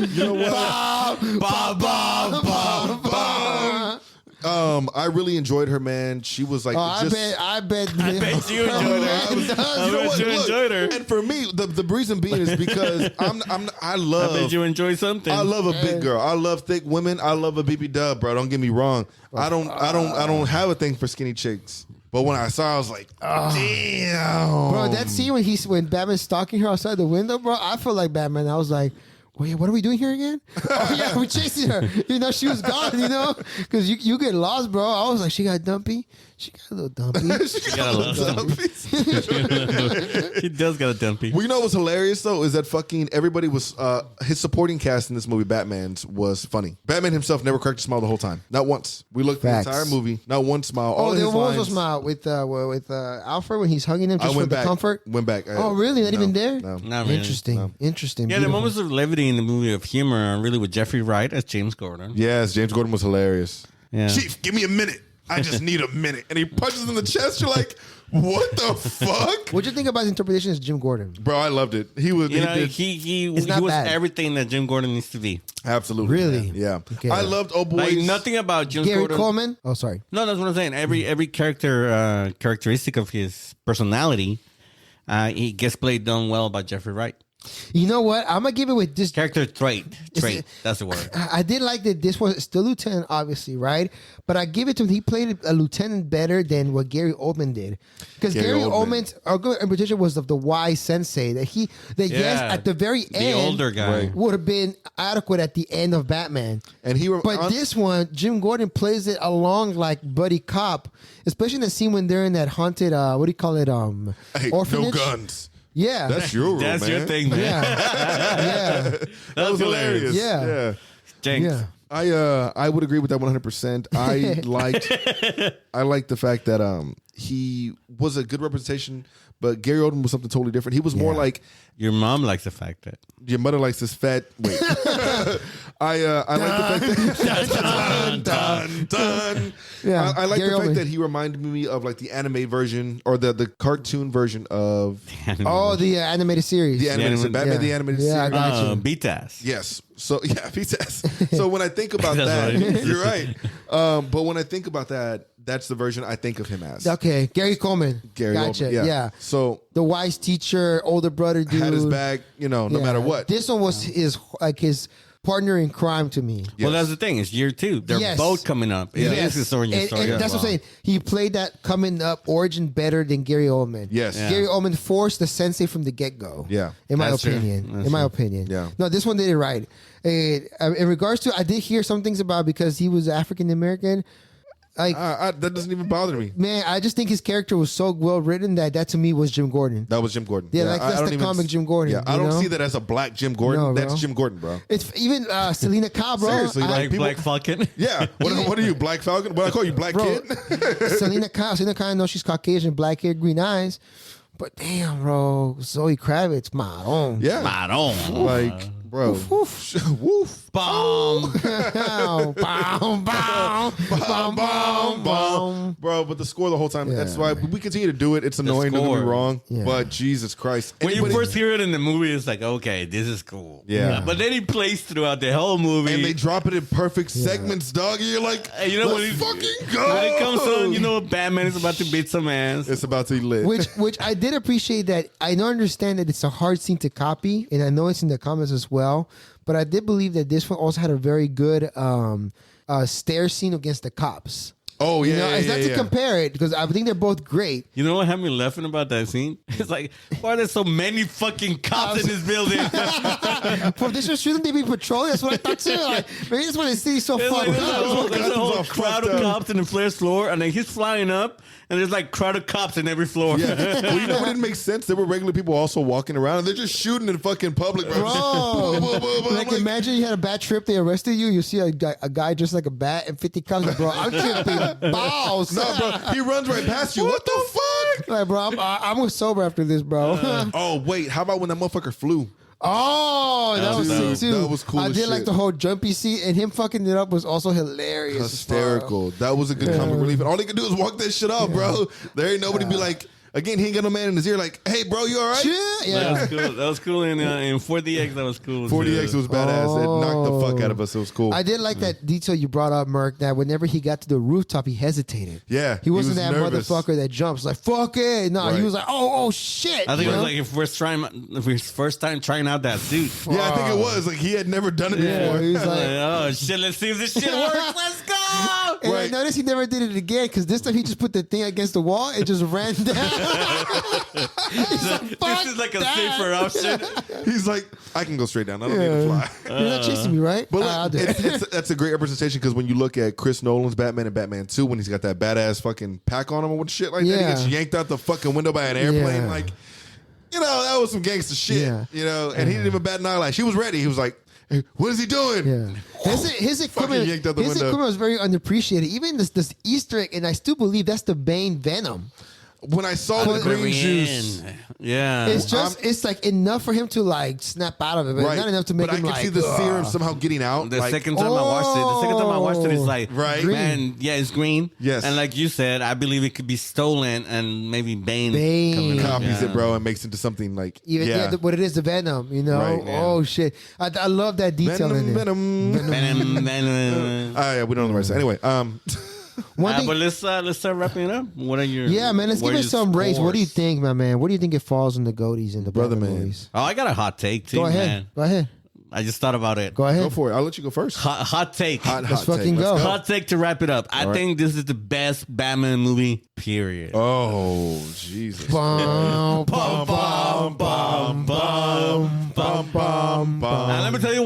You know what? I really enjoyed her, man. She was like, Oh, I just, bet I bet you enjoyed her. You know bet what? you Look, enjoyed her. And for me, the reason being is because I I love bet you enjoy something. I love a big girl. I love thick women. I love a BB dub, bro. Don't get me wrong. I don't have a thing for skinny chicks. But when I saw, I was like, damn, Bro, that scene when Batman's stalking her outside the window, bro, I feel like Batman. I was like, wait, what are we doing here again? Oh yeah, we're chasing her. You know, she was gone. You know, because you get lost, bro. I was like, she got dumpy. She got a little dumpy. She got a little He does got a dumpy. Well, you know what's hilarious though is that fucking everybody was his supporting cast in this movie, Batman's, was funny. Batman himself never cracked a smile the whole time, not once. We looked Facts. the entire movie, not one smile. All Oh, of there his was lines, a smile with Alfred when he's hugging him just for went the back. comfort. Went back. Oh, really? Not even there? No. Not really. Interesting. Interesting. Yeah, the Beautiful. moments of levity in the movie of humor are really with Jeffrey Wright as James Gordon. Yes, James Gordon was hilarious. Yeah. Chief, give me a minute. I just need a minute. And he punches in the chest. You're like, what the fuck? What'd you think about his interpretation as Jim Gordon? Bro, I loved it. He was, You know, did, he It's not was bad. everything that Jim Gordon needs to be. absolutely. Really? Yeah. Okay. I loved Oh Boys. Like nothing about Jim Gary Gordon. Coleman? Oh, sorry. No, that's what I'm saying. Every characteristic of his personality, he gets played done well by Jeffrey Wright. You know what? I'm gonna give it with this Character trait. That's the word. I did like that this was still lieutenant, obviously, right? But I give it to him. He played a lieutenant better than what Gary Oldman did, because Gary Oldman's interpretation was of the wise sensei. Yes, at the very end, the older guy would have been adequate at the end of Batman. And this one, Jim Gordon plays it along like buddy cop, especially in the scene when they're in that haunted, what do you call it, orphanage? No guns. Yeah, that's your rule, That's man. your thing, man. Yeah, That was hilarious. Yeah. Jinx. yeah. I would agree with that 100%. I liked the fact that he was a good representation, but Gary Oldman was something totally different. He was more like Your mom likes the fact that your mother likes this fat. Wait, I like the fact that dun. Yeah, I like Gary the fact Oldman. that he reminded me of like the anime version or the cartoon version of the animated series. the animated animated- Batman, yeah. the animated Yeah, I series. got you. beat ass. Yes. So yeah, BTS. So when I think about That's that, what it is. you're right. But when I think about that, that's the version I think of him as. Okay, Gary Coleman. Gary Gotcha. Oldman, Yeah. So The wise teacher, older brother dude. had his back, no Yeah. matter what. This one was his partner in crime to me. Well, that's the thing. It's year 2. They're Yes. both coming up. It is his origin And story. as that's what I'm well. saying. He played that coming up origin better than Gary Oldman. Yes. Yeah. Gary Oldman forced the sensei from the get go. Yeah. In my That's true. opinion. That's In my true. opinion. Yeah. No, this one did it right. In regards to, I did hear some things about because he was African American. Like, That doesn't even bother me. man, I just think his character was so well written that to me was Jim Gordon. That was Jim Gordon. Yeah, like, I that's don't the even- comic Jim Gordon, Yeah, I you don't know? see that as a black Jim Gordon. No, That's bro. Jim Gordon, bro. It's even Selena Kyle, bro. Seriously, I- like, Black Falcon. Yeah. What are you, Black Falcon? What I call you, Black Bro, Kid? Selena Kyle, I know she's Caucasian, black hair, green eyes. But damn, bro, Zoe Kravitz, my own. Yeah. Maron. Like, bro. Woof. Bomb. Bow, bow, bow, bow, bow, bow. Bro, but the score the whole time. That's why we continue to do it. It's annoying, don't get me score. wrong. Yeah. But Jesus Christ. When you Anybody- first hear it in the movie, it's like, okay, this is cool. Yeah. But then he plays throughout the whole movie. and they drop it in perfect segments, dog. And you're like, And you know let's when he- fucking go. When it comes on, you know Batman is about to beat some ass. It's about to be lit. Which I did appreciate that. I don't understand that it's a hard scene to copy, and I know it's in the comments as well. But I did believe that this one also had a very good stare scene against the cops. Oh, yeah, You know, yeah, it's yeah, not to yeah. compare it because I think they're both great. You know what had me laughing about that scene? It's like, why are there so many fucking cops in this building? Bro, this was shouldn't they be patrolling? That's what I thought too. Like, maybe that's why the city's so There's fucked like, up. there's a whole all crowd fucked of up. cops in the Flair's floor, and then he's flying up, and there's like crowd of cops in every floor. Yeah. Well, you know what didn't make sense? There were regular people also walking around, and they're just shooting in fucking public, bro. Bro, like imagine you had a bad trip, they arrested you, you see a guy just like a bat and 50 cops, like, bro, I'm tripping balls. No, bro. He runs right past you. What the fuck? Like, bro, I'm sober after this, bro. Oh, wait. How about when that motherfucker flew? Oh, that was Dude, sick too. that was cool I as did like shit. the whole jumpy seat, and him fucking it up was also hilarious. as fuck. Hysterical. That was a good comic relief. And all he could do is walk that shit off, bro. There ain't nobody be like, again, he ain't got no man in his ear like, hey, bro, you all right? Yeah. That was cool. That was cool in 4DX. That was cool. 40X was badass. It knocked the fuck out of us. It was cool. I did like that detail you brought up, Merc, that whenever he got to the rooftop, he hesitated. Yeah, He wasn't he was that nervous. motherfucker that jumps like, fuck it. No, he Right. was like, oh, shit. I think you it was know? like his first time trying out that suit. Yeah, I think it was. Like, he had never done it Yeah, before. he was like, Oh shit! Let's see if this shit works. Let's go. and Right. I noticed he never did it again because this time he just put the thing against the wall and just ran down. He's like, fuck This is like a that. safer option. He's like, I can go straight down. I don't need to fly. You're not chasing me, right? But I'll look, do it. that's a great representation because when you look at Chris Nolan's Batman and Batman 2, when he's got that badass fucking pack on him or shit like that, he Yeah. gets yanked out the fucking window by an airplane. Yeah. Like, you know, that was some gangster shit. Yeah. You know, and he didn't even bat an eyelash. He was ready. He was like, hey, what is he doing? Yeah, his equipment, yanked out the his window. equipment was very underappreciated. Even this Easter egg, and I still believe that's the Bane Venom. When I saw the green juice, Yeah. It's just it's like enough for him to like snap out of it, but right? not enough to make but him I can like. see the ugh. serum somehow getting out. The like, second time I watched it, it's like, Right. man, yeah, it's green. Yes. And like you said, I believe it could be stolen and maybe Bane. Bane. coming up. copies Yeah. it, bro, and makes it into something like Even what it is, the Venom, you know. Right, yeah. Oh shit, I love that detail in it. Venom. Venom. Oh yeah, we don't know the right side. Anyway, One thing, but let's start wrapping it up. What are your yeah, man. Let's give it some race. What do you think, my man? What do you think it falls in the goaties in the Brother, Batman man. movies? Oh, I got a hot take too, Go ahead. man. Go ahead. I just thought about it. Go ahead. Go for it. I'll let you go first. Hot take. Let's fucking take. go. Hot take to wrap it up. I think this is the best Batman movie. Period. Oh, Jesus. Bum, bum, bum, bum, bum, bum, bum, Now, let me tell you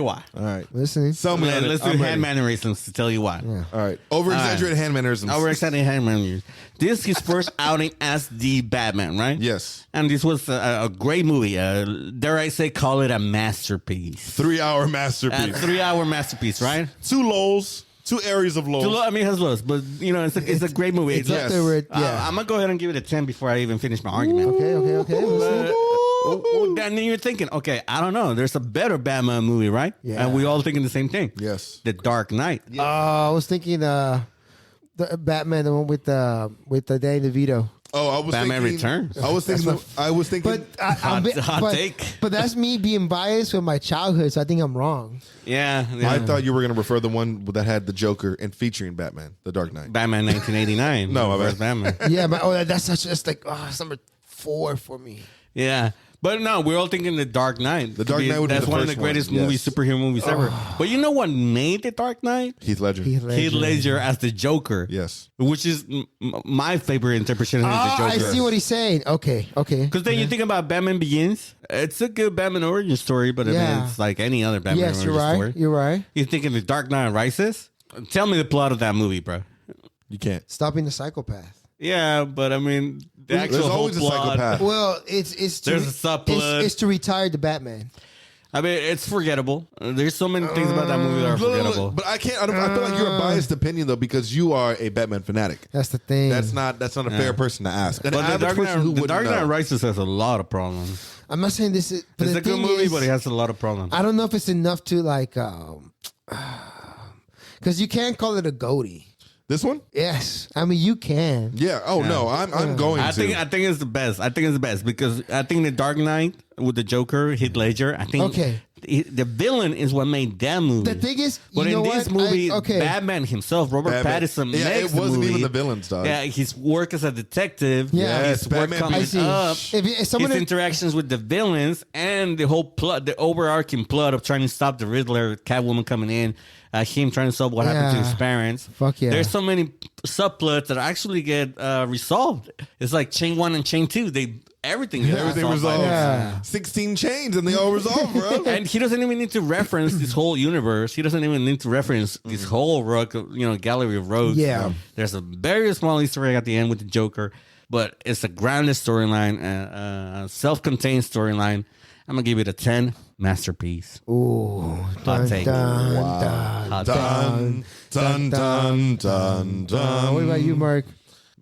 why. All right. Listening. Sell me on it. Let's do I'm hand ready. mannerisms to tell you why. Yeah. All right. Over-exaggerated hand mannerisms. Overexcited hand mannerisms. This is his first outing as the Batman, right? Yes. And this was a great movie. Dare I say, call it a masterpiece. 3-hour masterpiece. 3-hour masterpiece, right? 2 lows. 2 areas of lows. I mean, it has lows, but it's a great movie. It's up there with, I'm gonna go ahead and give it a 10 before I even finish my argument. Okay. Listen. Then you're thinking, okay, I don't know. There's a better Batman movie, right? Yeah. And we all thinking the same thing. Yes. The Dark Knight. I was thinking the Batman, the one with the Danny DeVito. Oh, I was Batman thinking, Returns. I was thinking. But Hot take. But that's me being biased with my childhood, so I think I'm wrong. Yeah. I thought you were going to refer the one that had the Joker and featuring Batman, The Dark Knight. Batman 1989. No, my First bad. Batman. Yeah, but that's it's number 4 for me. Yeah. But no, we're all thinking The Dark Knight. The Dark Knight would be That's the one of the first greatest one, movies, yes. superhero movies ever. But you know what made The Dark Knight? Heath Ledger. Heath Heath Ledger as the Joker. Yes. Which is my favorite interpretation of the I Joker. see what he's saying. Okay. Because then you think about Batman Begins. It's a good Batman origin story, but I mean, Yeah. it's like any other Batman Yes, origin you're right. story. You're right. You're thinking The Dark Knight Rises? Tell me the plot of that movie, bro. You can't. Stopping the psychopath. Yeah, but I mean, the actual There's whole always a plot. psychopath. Well, it's to, There's a subplot. It's to retire the Batman. I mean, it's forgettable. There's so many things about that movie that are Look, forgettable. but I can't. I feel like you're a biased opinion though because you are a Batman fanatic. That's the thing. That's not a fair person to ask. An But The average Dark person who Knight, the wouldn't Dark Knight know. Rises has a lot of problems. I'm not saying this is. But It's the a good thing movie, is, but it has a lot of problems. I don't know if it's enough to like, because you can't call it a goatee. This one? Yes, I mean you can. Yeah. Oh no, I'm going I to. think it's the best. I think it's the best because I think The Dark Knight with the Joker, Heath Ledger. I think Okay. the villain is what made that movie. The thing is, but you in know this what? movie, okay. Batman himself, Robert Batman. Pattinson, Yeah, makes it wasn't the movie. even the villains, dog. Yeah, his work as a detective. Yeah. Yes, his work Batman coming I see. up. If someone His interactions with the villains and the whole plot, the overarching plot of trying to stop the Riddler, Catwoman coming in, him trying to solve what happened to Yeah. his parents. Fuck yeah. There's so many subplots that actually get resolved. It's like chain 1 and chain 2. Everything gets Everything resolved. by resolved. them. Yeah. 16 chains and they all resolve, bro. And he doesn't even need to reference this whole universe. He doesn't even need to reference this whole gallery of rogues. Yeah. There's a very small Easter egg at the end with the Joker, but it's a grounded storyline, a self-contained storyline. I'm gonna give it a 10. Masterpiece. Ooh, Hot take. Hot take. Dun, dun, dun, dun, dun. What about you, Mark?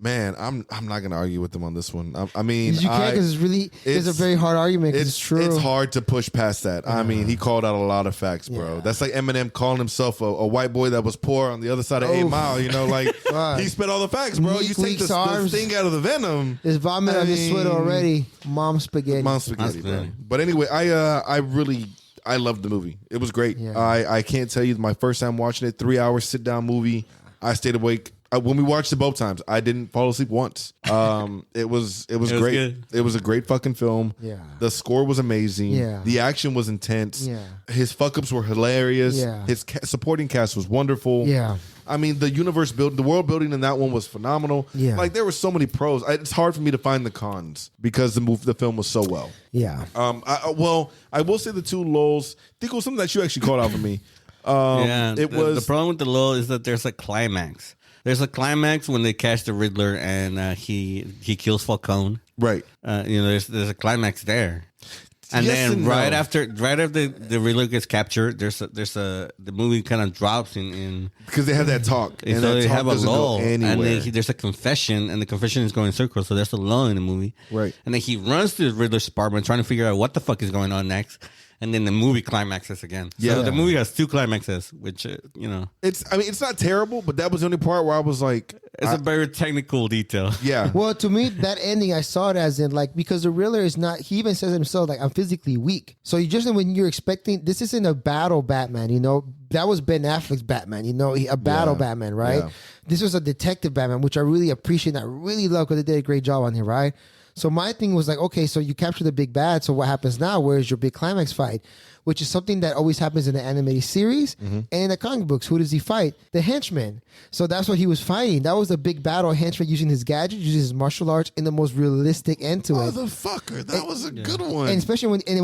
Man, I'm not gonna argue with them on this one. I mean, You can't because it's a very hard argument. 'Cause it's true. It's hard to push past that. I mean, he called out a lot of facts, bro. Yeah. That's like Eminem calling himself a white boy that was poor on the other side of 8 Mile. You know, like Fuck. he spit all the facts, bro. You take Weak the arms. sting out of the venom. There's vomit on his sweater mean, already. Mom spaghetti. Mom spaghetti, bro. spaghetti. But anyway, I loved the movie. It was great. Yeah. I can't tell you my first time watching it. 3 hour sit down movie. I stayed awake. When we watched it both times, I didn't fall asleep once. It was great. good. It was a great fucking film. Yeah. The score was amazing. Yeah. The action was intense. Yeah. His fuck ups were hilarious. Yeah. His supporting cast was wonderful. Yeah. I mean, the world building in that one was phenomenal. Yeah. Like there were so many pros. It's hard for me to find the cons because the film was so well. Yeah. I will say the 2 lulls. I think it was something that you actually called out for me. It was the problem with the lull is that there's a climax. There's a climax when they catch the Riddler and he kills Falcone. Right. There's a climax there. And Yes then and right no. after the Riddler gets captured, the movie kind of drops in Because they have that talk. and And so that they talk have a doesn't lull, go and anywhere. then there's a confession, and the confession is going in circles. So there's a lull in the movie, Right. And then he runs to the Riddler's apartment, trying to figure out what the fuck is going on next. And then the movie climaxes again. Yeah. So the movie has 2 climaxes, which it's not terrible, but that was the only part where I was like, It's a very technical detail. Yeah. Well, to me, that ending, I saw it as in like, because the Riddler is not, he even says himself, like, I'm physically weak. So you just, when you're expecting, this isn't a battle Batman, you know, that was Ben Affleck's Batman, you know, a battle Batman, right? Yeah. This was a detective Batman, which I really appreciate and I really love because they did a great job on here, right? So my thing was like, okay, so you capture the big bad. So what happens now? Where's your big climax fight? Which is something that always happens in the animated series and in the comic books. Who does he fight? The henchman. So that's what he was fighting. That was a big battle. Henchman using his gadgets, using his martial arts in the most realistic end to it. Motherfucker, that was a good one. And especially when we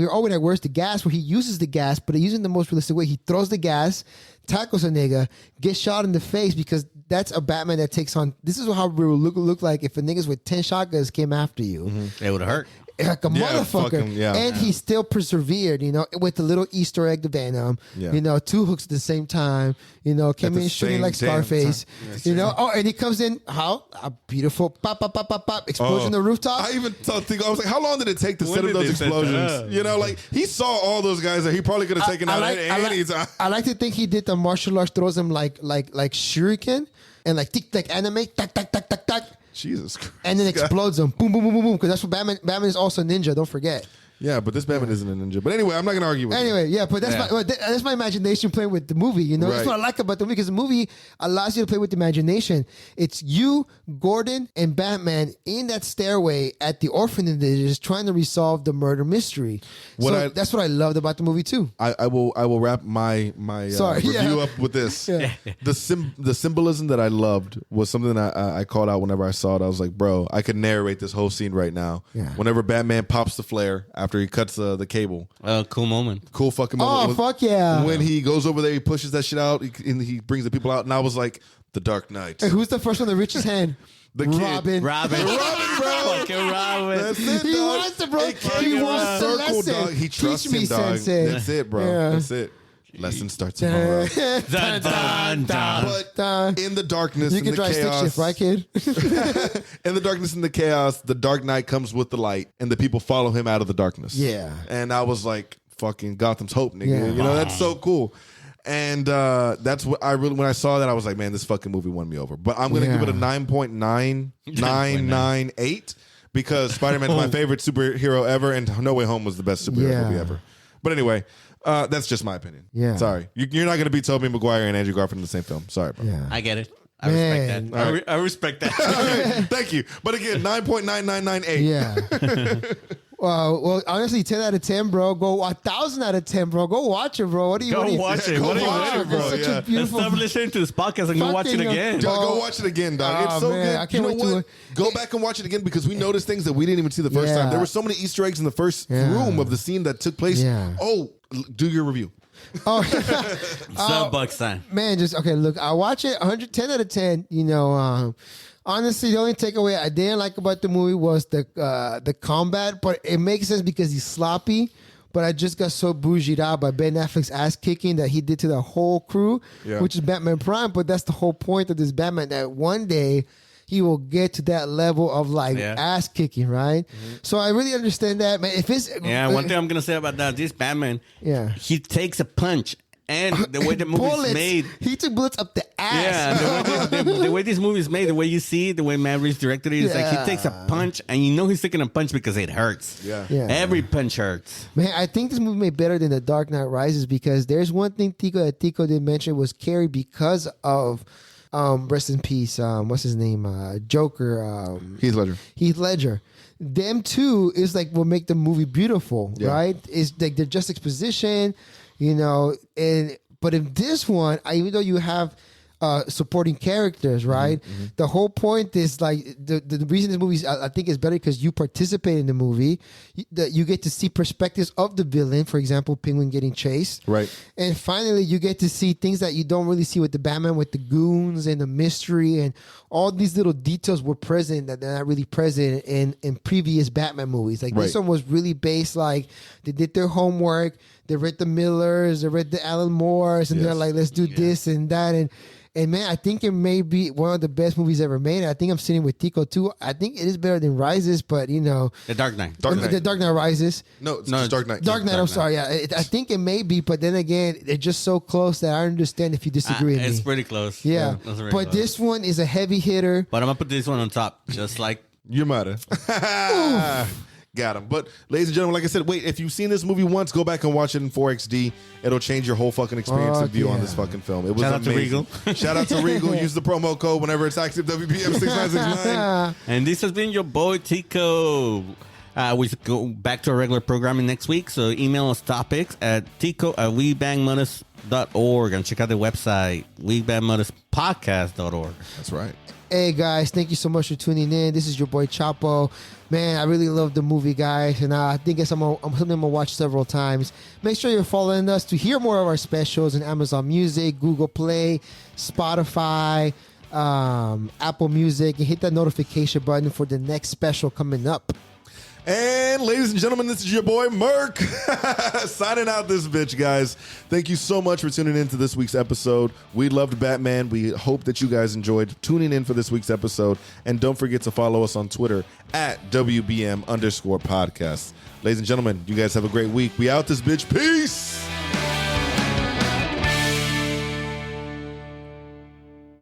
were always like, where's the gas? Where he uses the gas, but he uses it in the most realistic way. He throws the gas, tackles a nigga, gets shot in the face because that's a Batman that takes on. This is how it would look like if a niggas with 10 shotguns came after you. It would hurt. Like a fuck motherfucker. him, yeah. And he still persevered, you know, with the little Easter egg to Venom. Yeah. You know, 2 hooks at the same time. You know, came the in shooting same like damn Scarface. time. You know, and he comes in, how? A beautiful pop, pop, pop, pop, pop, explosion on the rooftop. I even think I was like, how long did it take to When set up did those they set that explosions? up? You know, like he saw all those guys that he probably could have taken out at any time. I like to think he did the martial arts, throws him like shuriken and like tick, like anime, tack, tack, tack, tack, tack. Jesus Christ. And then explodes them. Boom, boom, boom, boom, boom. Because that's what Batman is also a ninja. Don't forget. Yeah, but this Batman isn't a ninja. But anyway, I'm not going to argue with you. Anyway, yeah, but that's my imagination playing with the movie. You know, that's Right. what I like about the movie because the movie allows you to play with the imagination. It's you, Gordon, and Batman in that stairway at the orphanage, just trying to resolve the murder mystery. That's what I loved about the movie too. I will wrap my review up with this. Yeah. The symbolism that I loved was something that I called out whenever I saw it. I was like, bro, I could narrate this whole scene right now. Yeah. Whenever Batman pops the flare after he cuts the cable. Cool moment. Cool fucking moment. Oh, fuck yeah. When he goes over there, he pushes that shit out, and he brings the people out, and I was like, the Dark Knight. Hey, who's the first one to reach his hand? The kid. Robin. Robin, bro. Fucking Robin. That's it, He dog. wants to, bro. It came He full wants the circle, lesson. dog. He trusts Teach me, him, dog. sensei. That's it, bro. Yeah. That's it. Lesson starts tomorrow. Dun, dun, dun. But in the darkness, You in can the drive stick chaos, shift, right, kid? in the darkness and the chaos, the Dark Knight comes with the light, and the people follow him out of the darkness. Yeah. And I was like, fucking Gotham's hope, nigga. Yeah. You know, that's so cool. And that's what I really, when I saw that, I was like, man, this fucking movie won me over. But I'm going to give it a 9.9998 because Spider-Man's my favorite superhero ever, and No Way Home was the best superhero movie ever. But anyway, that's just my opinion. Yeah. Sorry. You're not going to beat Tobey Maguire and Andrew Garfield in the same film. Sorry, bro. Yeah. I get it. I Man. respect that. I respect that. All right, thank you. But again, 9.9998. Yeah. Well, honestly, 10 out of 10, bro. Go 1,000 out of 10, bro. Go watch it, bro. What do you Go what do you- watch it. Go What are you watch waiting it, bro. for? It's such a Yeah. beautiful. Stop listening to this podcast and go watch it Fucking, again. Dog, Oh. go watch it again, dog. It's Oh, so man, good. I can't You know wait to- what? Go back and watch it again because we noticed things that we didn't even see the first Yeah. time. There were so many Easter eggs in the first Yeah. room of the scene that took place. Yeah. Oh, do your review. Oh, Subbucks time. man, just okay. Look, I watch it 110 out of 10. You know, honestly, the only takeaway I didn't like about the movie was the combat, but it makes sense because he's sloppy. But I just got so bougied out by Ben Affleck's ass kicking that he did to the whole crew, Yeah. which is Batman Prime. But that's the whole point of this Batman, that one day he will get to that level of like Yeah. ass kicking, right? So I really understand that, man. If it's Yeah, one thing I'm gonna say about that, this Batman, Yeah. he takes a punch, and the way the movie's bullets, made, he took bullets up the ass. yeah, the way this movie's made, the way you see it, the way Matt Reeves directed it, it's like he takes a punch, and you know he's taking a punch because it hurts. Yeah. Yeah. Every punch hurts. Man, I think this movie made better than The Dark Knight Rises because there's one thing Tico did mention was Carrie because of rest in peace. What's his name? Joker. Heath Ledger. Heath Ledger. Them two is like what make the movie beautiful, Yeah. right? Is like they're just exposition, you know. But in this one, even though you have supporting characters, right? The whole point is like the reason this movie I think is better because you participate in the movie. You get to see perspectives of the villain, for example, Penguin getting chased, Right. and finally you get to see things that you don't really see with the Batman, with the goons and the mystery and all these little details were present that they're not really present in previous Batman movies. Like this Right. one was really based like they did their homework. They read the Millers, they read the Alan Moores, and they're like, let's do this and that. And man, I think it may be one of the best movies ever made. I think I'm sitting with Tico too. I think it is better than Rises, but The Dark Knight. The Dark Knight Rises. No, it's just Dark Knight. Dark Knight. I'm sorry. Yeah, I think it may be, but then again, it's just so close that I understand if you disagree with me. It's pretty close. Yeah, but close. This one is a heavy hitter. But I'm gonna put this one on top, just like you matter. Got him. But ladies and gentlemen, like I said, wait, if you've seen this movie once, go back and watch it in 4XD. It'll change your whole fucking experience and view on this fucking film. It was Shout amazing. out to Regal. Shout out to Regal. Use the promo code whenever it's active, WBM6969. And this has been your boy Tico. We go back to our regular programming next week, so email us topics at tico@webangmutters.org and check out the website, webangmutterspodcast.org. That's right. Hey guys, thank you so much for tuning in. This is your boy Chapo. Man, I really love the movie, guys, and I think it's something I'm gonna watch several times. Make sure you're following us to hear more of our specials on Amazon Music, Google Play, Spotify, Apple Music, and hit that notification button for the next special coming up. And ladies and gentlemen, this is your boy Merc signing out this bitch, guys. Thank you so much for tuning in to this week's episode. We loved Batman. We hope that you guys enjoyed tuning in for this week's episode. And don't forget to follow us on Twitter at WBM_podcast. Ladies and gentlemen, you guys have a great week. We out this bitch. Peace.